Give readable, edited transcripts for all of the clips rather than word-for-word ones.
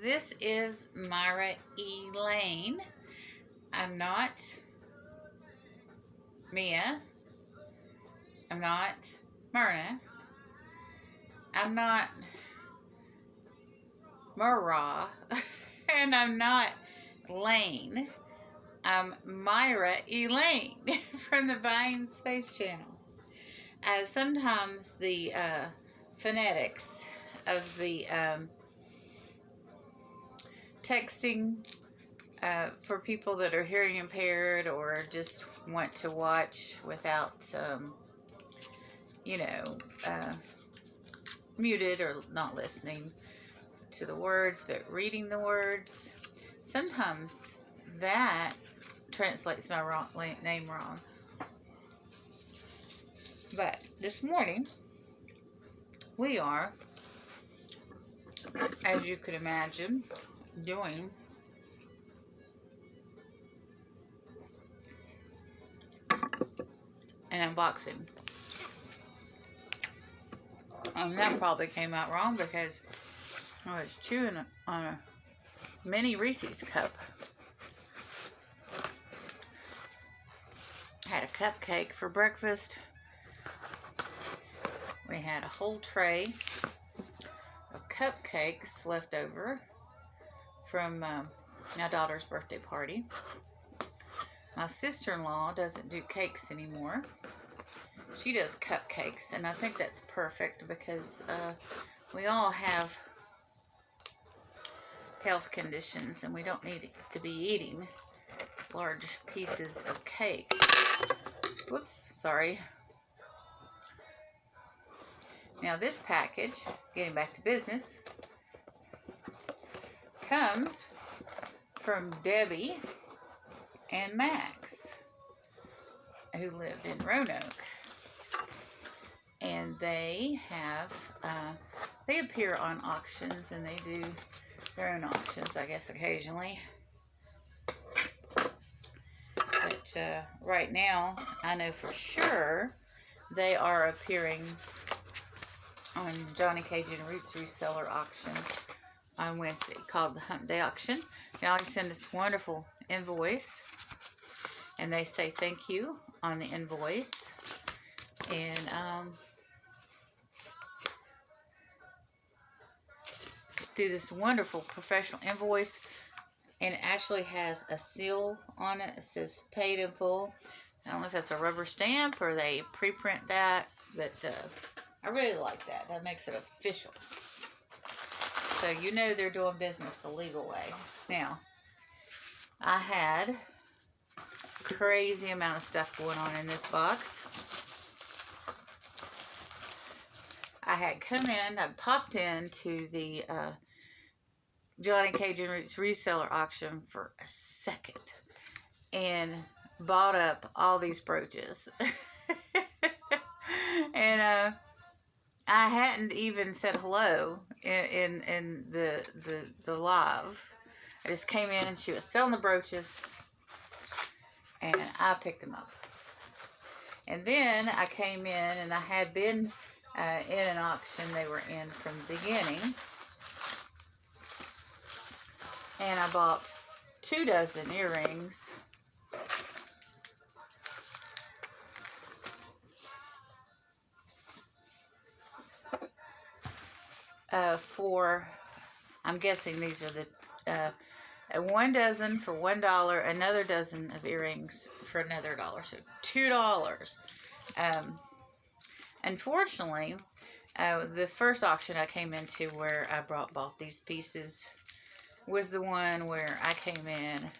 This is Myra Elaine. I'm not Mia. I'm not Myrna. I'm not Murrah. And I'm not Lane. I'm Myra Elaine from the Buying Space Channel. Sometimes the phonetics of the texting for people that are hearing impaired or just want to watch without, muted or not listening to the words, but reading the words. Sometimes that translates my name wrong. But this morning, we are, as you could imagine, doing an unboxing. That probably came out wrong because I was chewing on a mini Reese's cup. Had a cupcake for breakfast. We had a whole tray of cupcakes left over from my daughter's birthday party. My sister-in-law doesn't do cakes anymore. She does cupcakes, and I think that's perfect because we all have health conditions and we don't need to be eating large pieces of cake. Whoops, sorry. Now this package, getting back to business, comes from Debbie and Maxx, who lived in Roanoke. And they have, they appear on auctions and they do their own auctions, I guess, occasionally. But right now, I know for sure they are appearing on Johnny Cajun Roots Reseller Auction on Wednesday, called the Hump Day Auction. They always send us wonderful invoice, and they say thank you on the invoice. And do this wonderful professional invoice, and it actually has a seal on it. It says paid in full. I don't know if that's a rubber stamp or they pre-print that, but I really like that. That makes it official. So you know they're doing business the legal way. Now, I had a crazy amount of stuff going on in this box. I had come in, I popped into the Johnny Cajun Roots Reseller Auction for a second and bought up all these brooches. And I hadn't even said hello in the live. I just came in and she was selling the brooches and I picked them up. And then I came in and I had been in an auction they were in from the beginning. And I bought 2 dozen earrings. For, I'm guessing these are the 1 dozen for $1, another dozen of earrings for another $1, so $2. Unfortunately, the first auction I came into where I bought these pieces was the one where I came in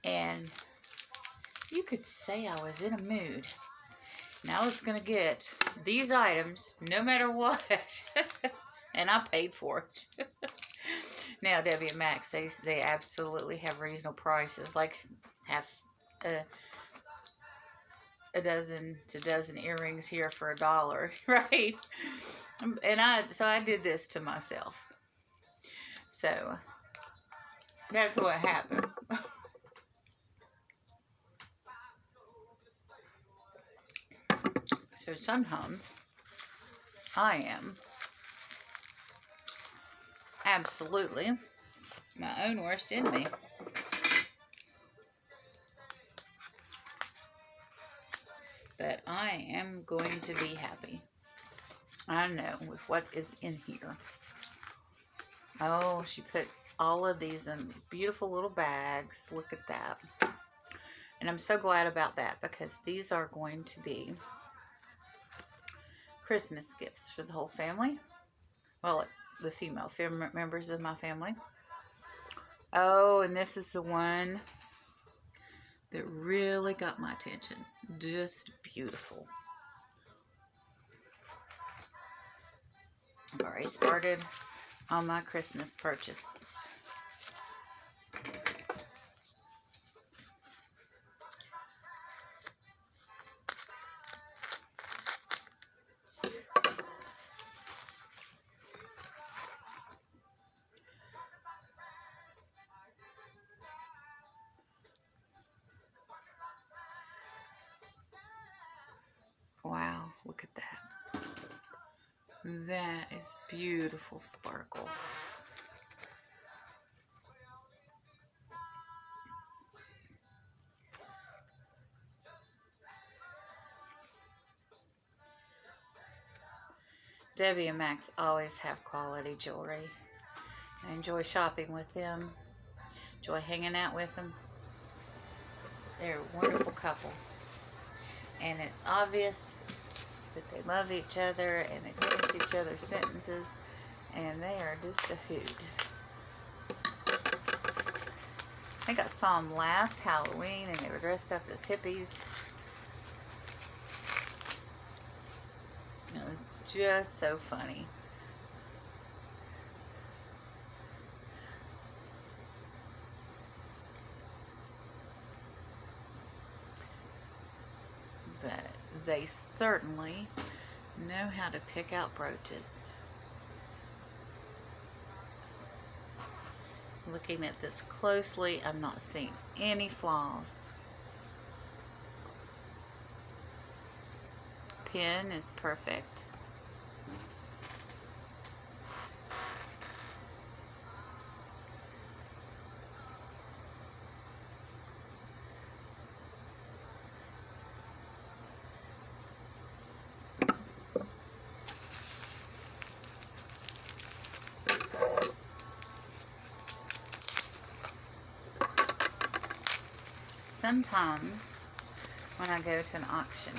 and you could say I was in a mood. And I was going to get these items no matter what. And I paid for it. Now, Debbie and Maxx, they absolutely have reasonable prices. Like half a dozen to dozen earrings here for $1, right? And so I did this to myself. So that's what happened. So sometimes I am absolutely my own worst enemy. But I am going to be happy. I know with what is in here. Oh, she put all of these in beautiful little bags. Look at that. And I'm so glad about that because these are going to be Christmas gifts for the whole family. Well, the female members of my family. Oh, and this is the one that really got my attention. Just beautiful. I've already started on my Christmas purchases. Wow, look at that. That is beautiful sparkle. Debbie and Maxx always have quality jewelry. I enjoy shopping with them. Enjoy hanging out with them. They're a wonderful couple. And it's obvious that they love each other and they finish each other's sentences. And they are just a hoot. I think I saw them last Halloween and they were dressed up as hippies. It was just so funny. But they certainly know how to pick out brooches. Looking at this closely, I'm not seeing any flaws. Pin is perfect. Sometimes when I go to an auction,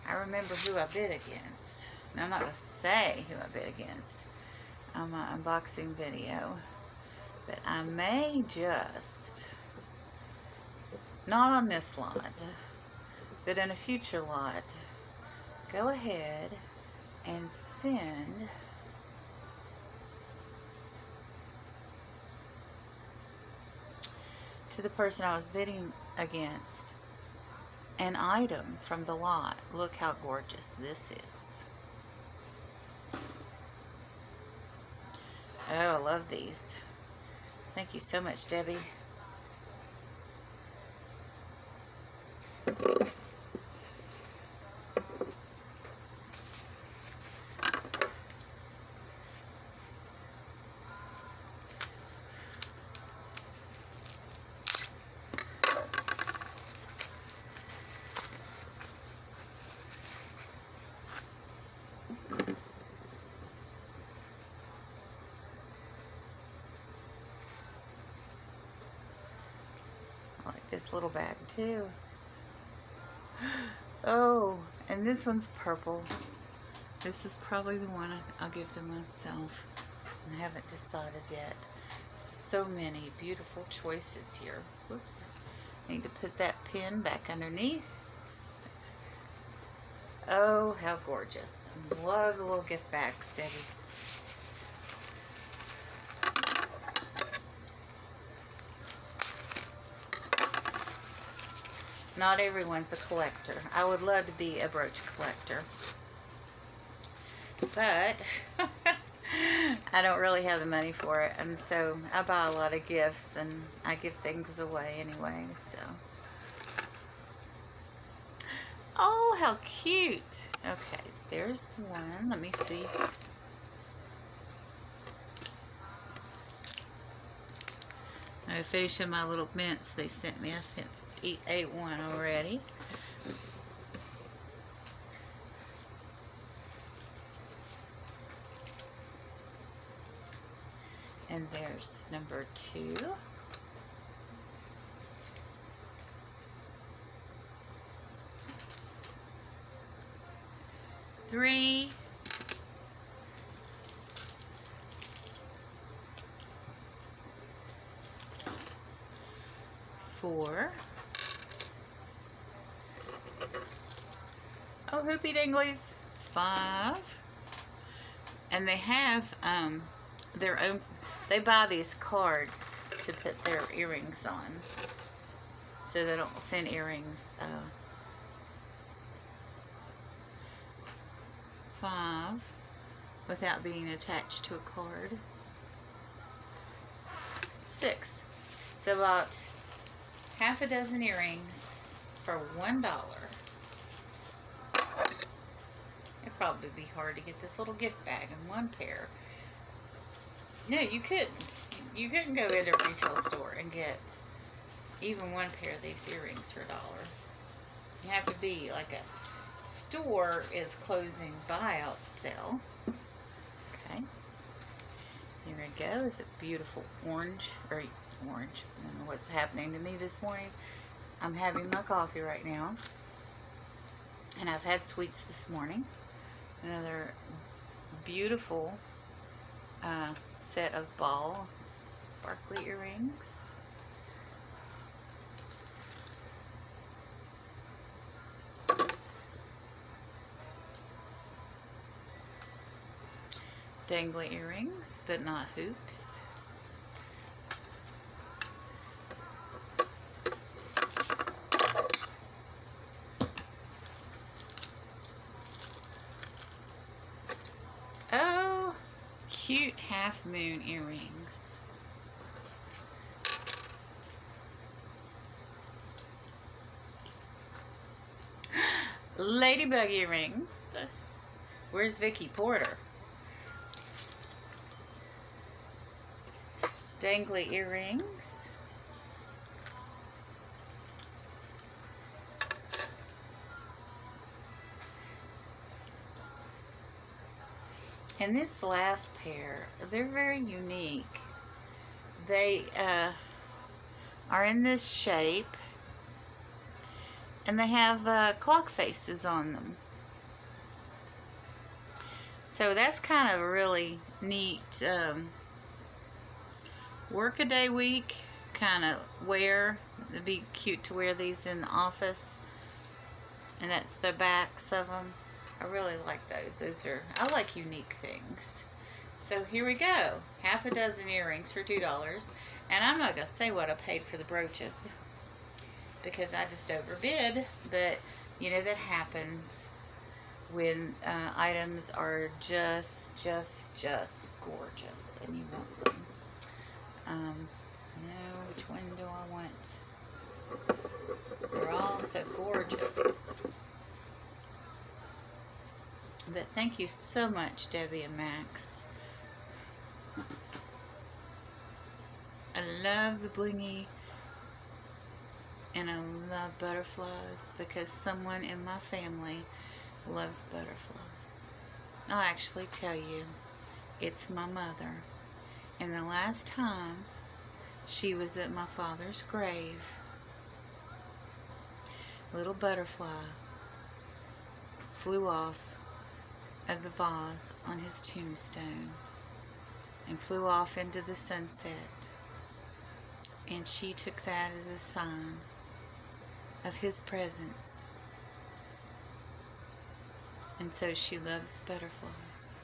I remember who I bid against. Now, I'm not going to say who I bid against on my unboxing video, but I may just, not on this lot, but in a future lot, go ahead and send to the person I was bidding against an item from the lot. Look how gorgeous this is. Oh, I love these. Thank you so much, Debbie. I like this little bag too. Oh, and this one's purple. This is probably the one I'll give to myself. I haven't decided yet. So many beautiful choices here. Whoops. I need to put that pin back underneath. Oh, how gorgeous. I love the little gift bags, Debbie. Not everyone's a collector. I would love to be a brooch collector. But I don't really have the money for it. And so I buy a lot of gifts and I give things away anyway. So. Oh, how cute. Okay, there's one. Let me see. I'm finishing my little mints they sent me. I ate one already. And there's number 2. Three. 4. Oh, hoopy dinglies. 5. And they have their own, they buy these cards to put their earrings on, so they don't send earrings. 5 without being attached to a card. 6. So about half a dozen earrings for $1. It'd probably be hard to get this little gift bag in one pair. No, you couldn't. You couldn't go into a retail store and get even one pair of these earrings for $1. You have to be like a store is closing buyout sale. Okay. Here we go. Is it beautiful orange? Or orange. I don't know what's happening to me this morning. I'm having my coffee right now. And I've had sweets this morning. Another beautiful set of ball sparkly earrings. Dangly earrings, but not hoops. Oh, cute half moon earrings. Ladybug earrings. Where's Vicky Porter? Dangly earrings. And this last pair, they're very unique. They are in this shape, and they have clock faces on them. So that's kind of a really neat work-a-day week kind of wear. It'd be cute to wear these in the office. And that's the backs of them. I really like those. I like unique things. So here we go. Half a dozen earrings for $2. And I'm not going to say what I paid for the brooches, because I just overbid. But, you know, that happens when items are just gorgeous and you want them. No, which one do I want? They're all so gorgeous. But thank you so much, Debbie and Maxx. I love the blingy, and I love butterflies because someone in my family loves butterflies. I'll actually tell you, it's my mother. And the last time she was at my father's grave, a little butterfly flew off of the vase on his tombstone and flew off into the sunset. And she took that as a sign of his presence. And so she loves butterflies.